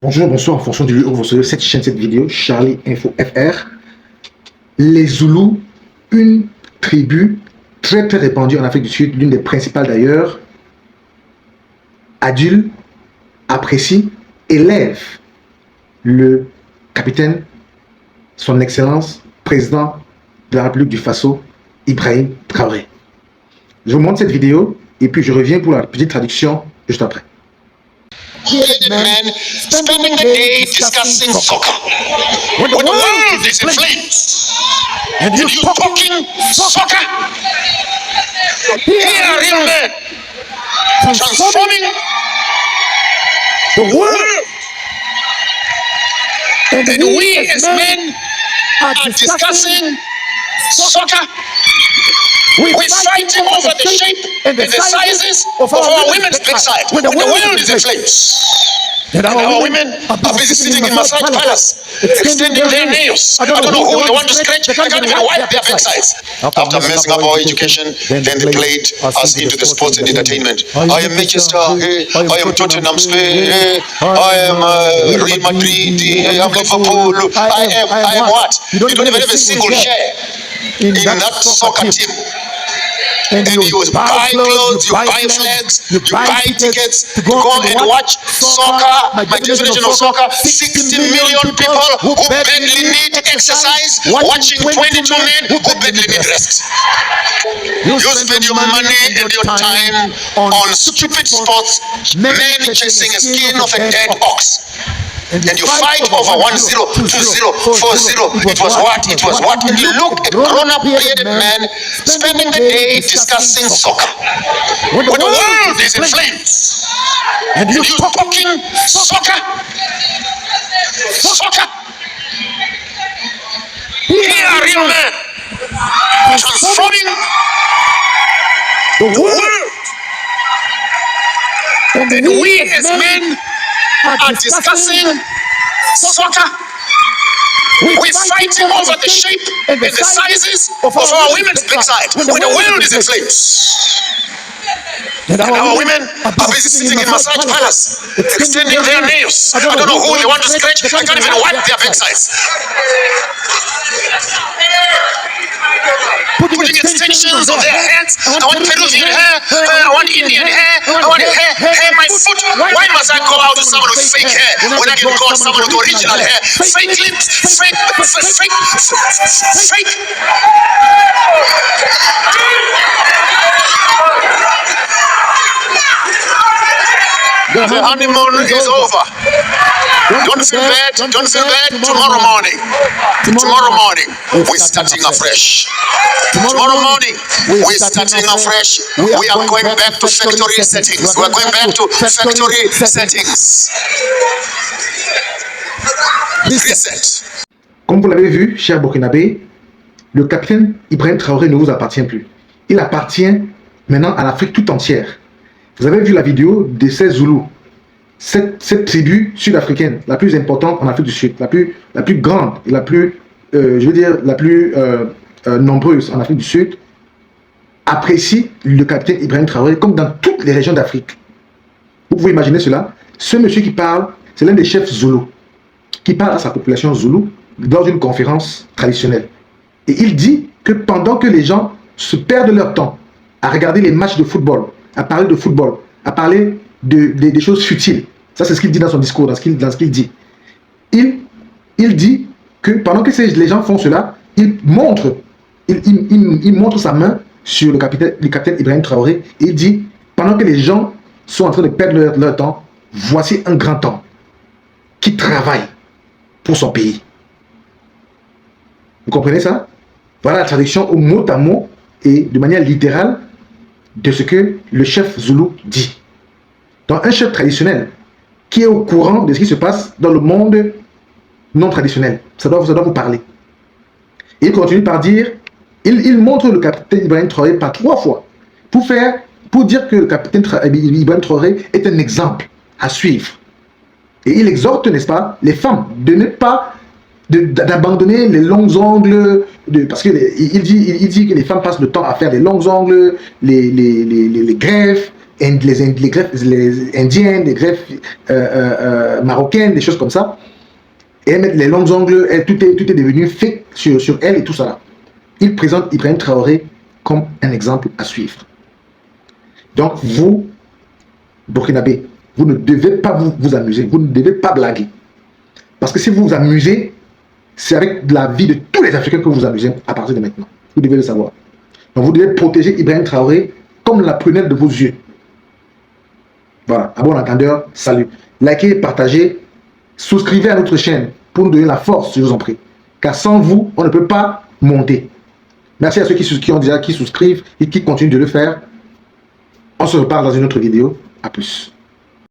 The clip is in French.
Bonjour, bonsoir, en fonction du lieu où vous recevez cette chaîne, cette vidéo, Charlie Info FR. Les Zoulous, une tribu très répandue en Afrique du Sud, l'une des principales d'ailleurs, adulte, apprécie, élève le capitaine, son excellence, président de la République du Faso, Ibrahim Traoré. Je vous montre cette vidéo et puis je reviens pour la petite traduction juste après. Men spending the day discussing soccer. When the world is in flames, and you're talking soccer, here are real men transforming the world. And we as men are discussing soccer. We're fighting over the shape and the sizes of our women's backside when the world is in flames. And our women are busy sitting in massage palace, extending their nails. I don't know who they want to scratch. They can't even wipe their backsides. After messing up our education, then they played us into the sports and entertainment. I am Manchester, I am Tottenham, I am Real Madrid, I am Liverpool, I am what? You don't even have a single share in that soccer team. And you buy clothes, you buy flags, you buy tickets to go and watch soccer. My definition of soccer, 60 million people who badly need exercise, watching 22 men who badly need rest. You spend your money and your time on stupid sports, men chasing a skin of a dead ox. And you fight over 1-0, 2-0, 4-0. It was what? It was what? And you look at grown-up bearded men spending the day discussing soccer. When the world is in flames, and you're talking soccer, soccer. Here are real men transforming the world. And we as men are discussing soccer. We're fighting over the shape and the sizes of our women's backside when the world is in flames. And our women are busy sitting in massage palace, extending their nails. I don't know who they want to scratch. They can't even wipe their backsides. Putting extensions on their heads. I want Peruvian hair. I want Indian hair. I want hair my foot. Why must I go out with someone with fake hair when I can go out someone with original hair? Fake lips, fake. The honeymoon is over. Don't feel bad. Don't feel bad. Tomorrow morning, we're starting afresh. Tomorrow morning, we're starting afresh. We are going back to factory settings. We're going back to factory settings. Reset. Comme vous l'avez vu, cher Burkinabé, le capitaine Ibrahim Traoré ne vous appartient plus. Il appartient maintenant à l'Afrique tout entière. Vous avez vu la vidéo de ces Zoulous, cette tribu sud-africaine, la plus importante en Afrique du Sud, la plus grande et la plus, la plus nombreuse en Afrique du Sud, apprécie le capitaine Ibrahim Traoré comme dans toutes les régions d'Afrique. Vous pouvez imaginer cela. Ce monsieur qui parle, c'est l'un des chefs Zoulous, qui parle à sa population Zoulou dans une conférence traditionnelle. Et il dit que pendant que les gens se perdent leur temps à regarder les matchs de football, à parler de football, à parler des choses futiles. Ça, c'est ce qu'il dit dans son discours, dans ce qu'il dit. Il dit que pendant que les gens font cela, il montre sa main sur le capitaine Ibrahim Traoré et il dit, pendant que les gens sont en train de perdre leur temps, voici un grand homme qui travaille pour son pays. Vous comprenez ça? Voilà la traduction au mot à mot et de manière littérale de ce que le chef Zoulou dit. Donc un chef traditionnel qui est au courant de ce qui se passe dans le monde non traditionnel, ça doit vous parler. Et il continue par dire, il montre le capitaine Ibrahim Traoré par 3 fois pour dire que le capitaine Ibrahim Traoré est un exemple à suivre. Et il exhorte, n'est-ce pas, les femmes de ne pas d'abandonner les longs ongles, parce qu'il dit que les femmes passent le temps à faire les longs ongles, les greffes, les greffes les indiennes, les greffes marocaines, des choses comme ça. Et elles mettent les longs ongles, tout est devenu fake sur elle et tout ça là. Il présente Ibrahim Traoré comme un exemple à suivre. Donc vous, Burkinabé, vous ne devez pas vous amuser, vous ne devez pas blaguer. Parce que si vous vous amusez, c'est avec la vie de tous les Africains que vous vous amusez à partir de maintenant. Vous devez le savoir. Donc vous devez protéger Ibrahim Traoré comme la prunelle de vos yeux. Voilà, à bon entendeur, salut. Likez, partagez, souscrivez à notre chaîne pour nous donner la force, je vous en prie. Car sans vous, on ne peut pas monter. Merci à ceux qui souscrivent et qui continuent de le faire. On se reparle dans une autre vidéo. À plus.